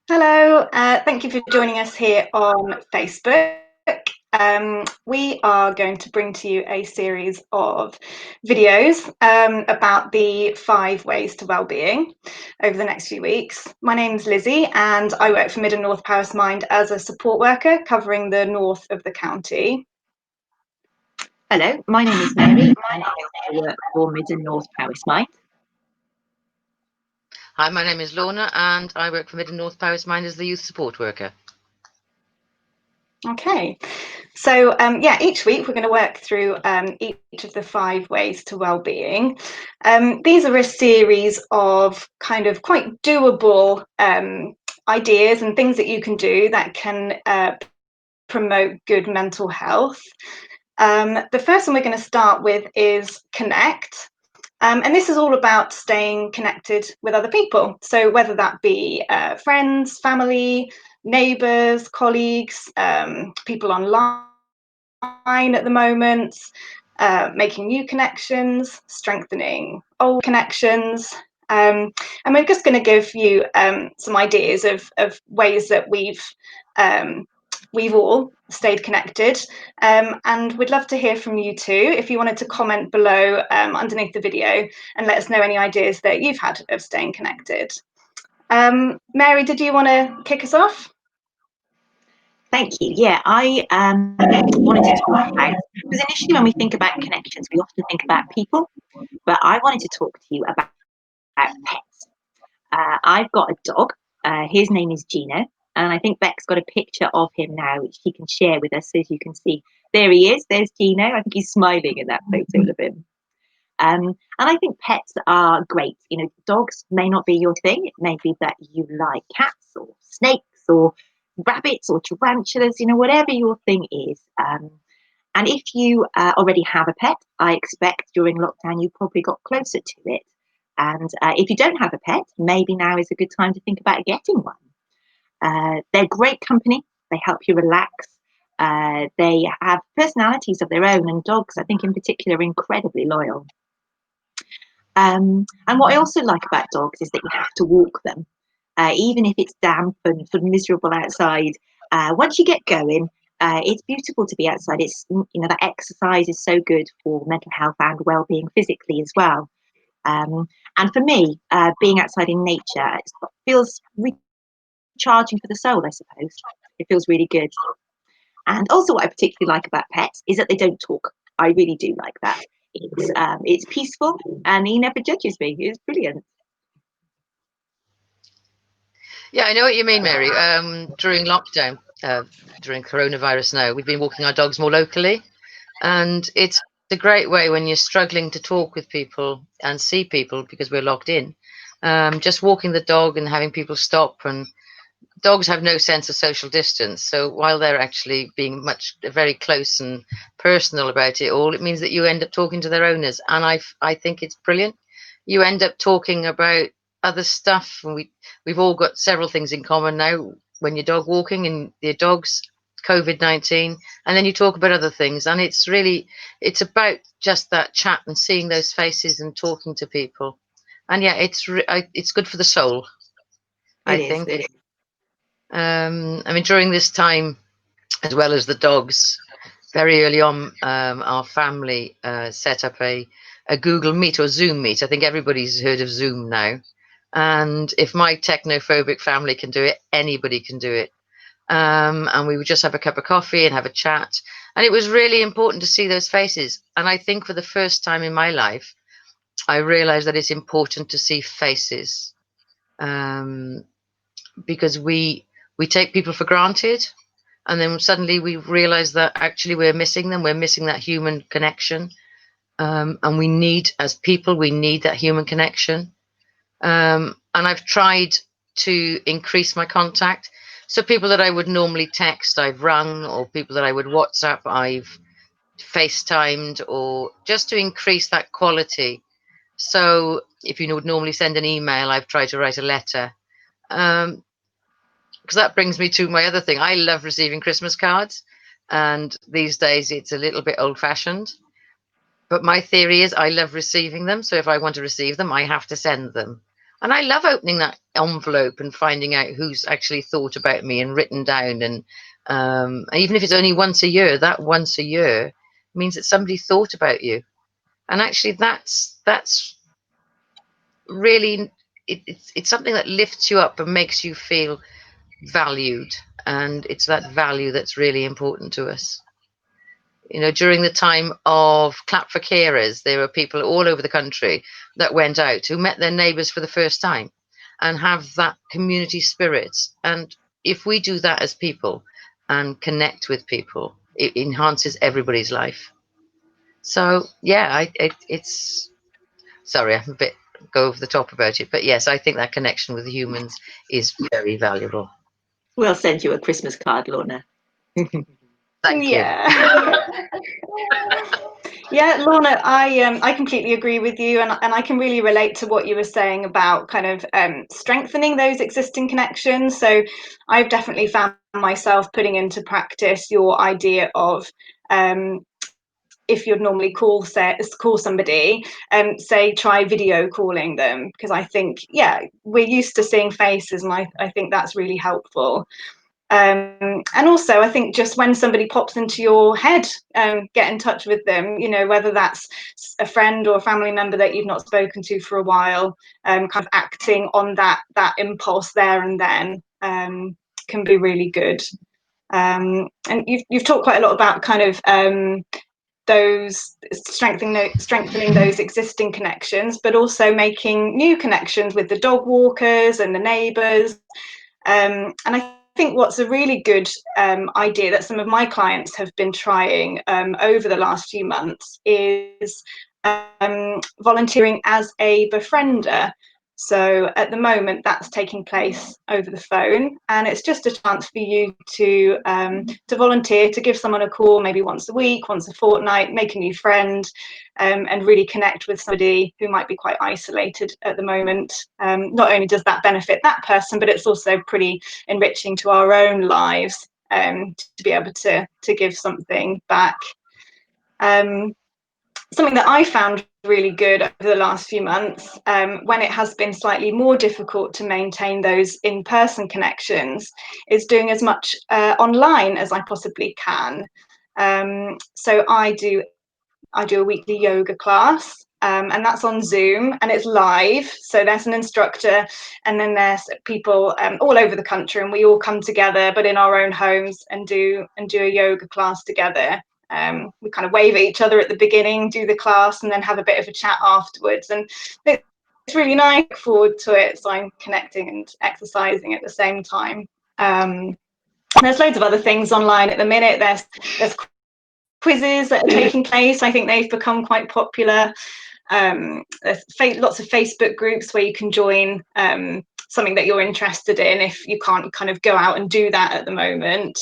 Hello, thank you for joining us here on Facebook. We are going to bring to you a series of videos about the 5 ways to wellbeing over the next few weeks. My name's Lizzie and I work for Mid and North Powys Mind as a support worker covering the north of the county. Hello, my name is Mary and I work for Mid and North Powys Mind. Hi, my name is Lorna and I work for Mid and North Powys Mind as the youth support worker. Okay, so each week we're going to work through each of the 5 ways to wellbeing. These are a series of kind of quite doable ideas and things that you can do that can promote good mental health. The first one we're going to start with is connect. And this is all about staying connected with other people. So whether that be friends, family, neighbours, colleagues, people online at the moment, making new connections, strengthening old connections. And we're just going to give you some ideas of ways that we've all stayed connected, and we'd love to hear from you too. If you wanted to comment below underneath the video and let us know any ideas that you've had of staying connected. Mary, did you want to kick us off? Thank you. Yeah, I wanted to talk about, because initially when we think about connections, we often think about people, but I wanted to talk to you about pets. I've got a dog. His name is Gino, and I think Beck's got a picture of him now, which she can share with us, so as you can see. There he is. There's Gino. I think he's smiling in that photo of him. And I think pets are great. You know, dogs may not be your thing. It may be that you like cats or snakes or rabbits or tarantulas, you know, whatever your thing is. And if you already have a pet, I expect during lockdown you probably got closer to it. And if you don't have a pet, maybe now is a good time to think about getting one. They're great company. They help you relax. They have personalities of their own, and dogs, I think in particular, are incredibly loyal. And what I also like about dogs is that you have to walk them, even if it's damp and sort of miserable outside. Once you get going, it's beautiful to be outside. It's, you know, that exercise is so good for mental health and well-being physically as well. And for me, being outside in nature feels recharging for the soul, I suppose. It feels really good. And also, what I particularly like about pets is that they don't talk. I really do like that. It's peaceful, and he never judges me. It's brilliant. Yeah, I know what you mean, Mary. During lockdown, during coronavirus now, we've been walking our dogs more locally, and it's a great way when you're struggling to talk with people and see people because we're locked in. Just walking the dog and having people stop, and dogs have no sense of social distance. So while they're actually being very close and personal about it all, it means that you end up talking to their owners, and I think it's brilliant. You end up talking about other stuff, and we've all got several things in common now. When you're dog walking and your dog's COVID-19, and then you talk about other things, and it's about just that chat and seeing those faces and talking to people, and yeah, it's good for the soul, I It is. think. It is. I mean, during this time, as well as the dogs, very early on, our family set up a Google Meet or Zoom Meet. I think everybody's heard of Zoom now. And if my technophobic family can do it, anybody can do it. And we would just have a cup of coffee and have a chat. And it was really important to see those faces. And I think for the first time in my life, I realized that it's important to see faces, um, because we take people for granted, and then suddenly we realize that actually we're missing them. We're missing that human connection, and we need, as people, we need that human connection. And I've tried to increase my contact. So people that I would normally text, I've rung, or people that I would WhatsApp, I've FaceTimed, or just to increase that quality. So if you would normally send an email, I've tried to write a letter. Um, because that brings me to my other thing. I love receiving Christmas cards, and these days it's a little bit old fashioned. But my theory is I love receiving them. So if I want to receive them, I have to send them. And I love opening that envelope and finding out who's actually thought about me and written down. And even if it's only once a year, that once a year means that somebody thought about you. And actually, that's really it's something that lifts you up and makes you feel valued. And it's that value that's really important to us. You know, during the time of Clap for Carers, there were people all over the country that went out who met their neighbours for the first time and have that community spirit. And if we do that as people and connect with people, it enhances everybody's life. So yeah, it's sorry, I'm a bit go over the top about it, but yes, I think that connection with humans is very valuable. We'll send you a Christmas card, Lorna. Thank you. Yeah. Yeah, Lorna, I completely agree with you, and I can really relate to what you were saying about kind of strengthening those existing connections. So I've definitely found myself putting into practice your idea of if you'd normally call somebody, say try video calling them, because I think, yeah, we're used to seeing faces, and I think that's really helpful. And also, I think just when somebody pops into your head, get in touch with them, you know, whether that's a friend or a family member that you've not spoken to for a while, kind of acting on that impulse there and then can be really good. And you've talked quite a lot about kind of those strengthening those existing connections, but also making new connections with the dog walkers and the neighbours. And I think what's a really good idea that some of my clients have been trying over the last few months is volunteering as a befriender. So at the moment, that's taking place over the phone, and it's just a chance for you to volunteer, to give someone a call, maybe once a week, once a fortnight, make a new friend, and really connect with somebody who might be quite isolated at the moment. Not only does that benefit that person, but it's also pretty enriching to our own lives, to be able to give something back. Something that I found really good over the last few months, when it has been slightly more difficult to maintain those in-person connections, is doing as much online as I possibly can. So I do a weekly yoga class, and that's on Zoom, and it's live. So there's an instructor, and then there's people all over the country, and we all come together, but in our own homes, and do a yoga class together. We kind of wave at each other at the beginning, do the class, and then have a bit of a chat afterwards. And it's really nice. I look forward to it. So I'm connecting and exercising at the same time. There's loads of other things online at the minute. There's quizzes that are taking place. I think they've become quite popular. There's lots of Facebook groups where you can join something that you're interested in if you can't kind of go out and do that at the moment.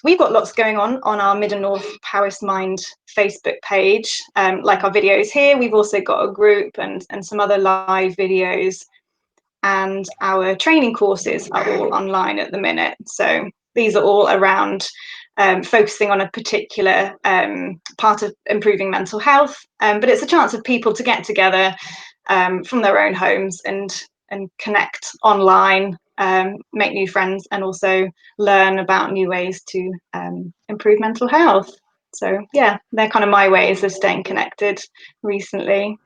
We've got lots going on our Mid and North Powys Mind Facebook page, like our videos here. We've also got a group and some other live videos, and our training courses are all online at the minute. So these are all around focusing on a particular part of improving mental health, but it's a chance of people to get together from their own homes and connect online, make new friends, and also learn about new ways to improve mental health. So yeah, they're kind of my ways of staying connected recently.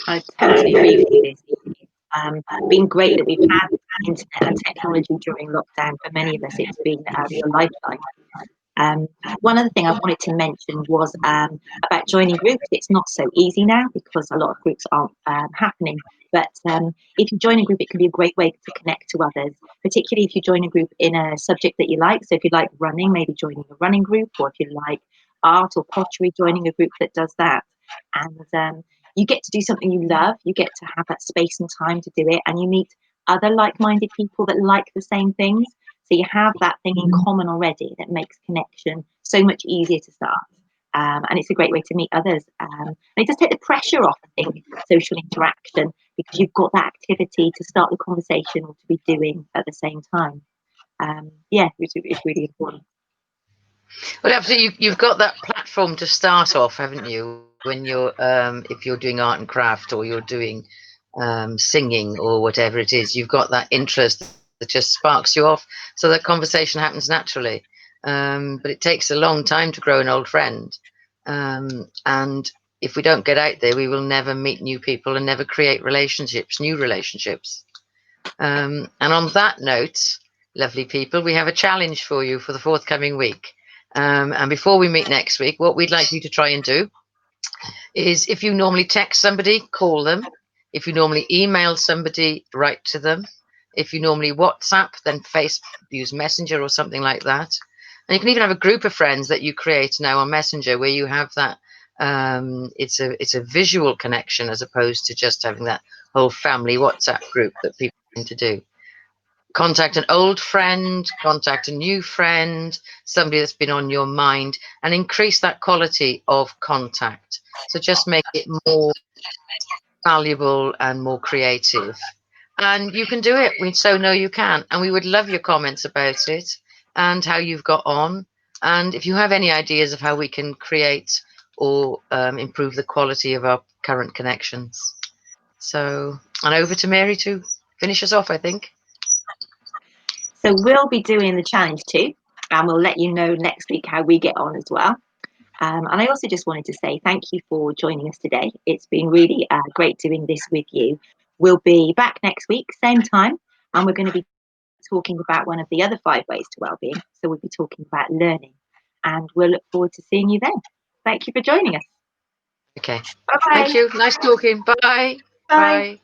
I totally agree with you, Lizzie. Been great that we've had internet and technology during lockdown. For many of us, it's been a real lifeline. One other thing I wanted to mention was about joining groups. It's not so easy now because a lot of groups aren't happening. But if you join a group, it can be a great way to connect to others, particularly if you join a group in a subject that you like. So if you like running, maybe joining a running group, or if you like art or pottery, joining a group that does that. And you get to do something you love. You get to have that space and time to do it, and you meet other like-minded people that like the same things. So you have that thing in common already that makes connection so much easier to start. And it's a great way to meet others. And it does take the pressure off, I think, social interaction, because you've got that activity to start the conversation or to be doing at the same time. Yeah, it's really important. Well, absolutely. You've got that platform to start off, haven't you? When you're, if you're doing art and craft, or you're doing singing, or whatever it is, you've got that interest that just sparks you off, so that conversation happens naturally. But it takes a long time to grow an old friend, and if we don't get out there, we will never meet new people and never create relationships, new relationships. And on that note, lovely people, we have a challenge for you for the forthcoming week. And before we meet next week, what we'd like you to try and do is, if you normally text somebody, call them. If you normally email somebody, write to them. If you normally WhatsApp, then use Messenger or something like that. And you can even have a group of friends that you create now on Messenger, where you have that. It's a visual connection, as opposed to just having that whole family WhatsApp group that people tend to do. Contact an old friend, contact a new friend, somebody that's been on your mind, and increase that quality of contact. So just make it more valuable and more creative. And you can do it. We so know you can. And we would love your comments about it and how you've got on. And if you have any ideas of how we can create or improve the quality of our current connections. So, and over to Mary to finish us off, I think. So we'll be doing the challenge too, and we'll let you know next week how we get on as well. And I also just wanted to say thank you for joining us today. It's been really great doing this with you. We'll be back next week, same time, and we're going to be talking about one of the other 5 ways to wellbeing. So we'll be talking about learning, and we'll look forward to seeing you then. Thank you for joining us. Okay. Bye-bye. Thank you. Nice talking. Bye. Bye. Bye.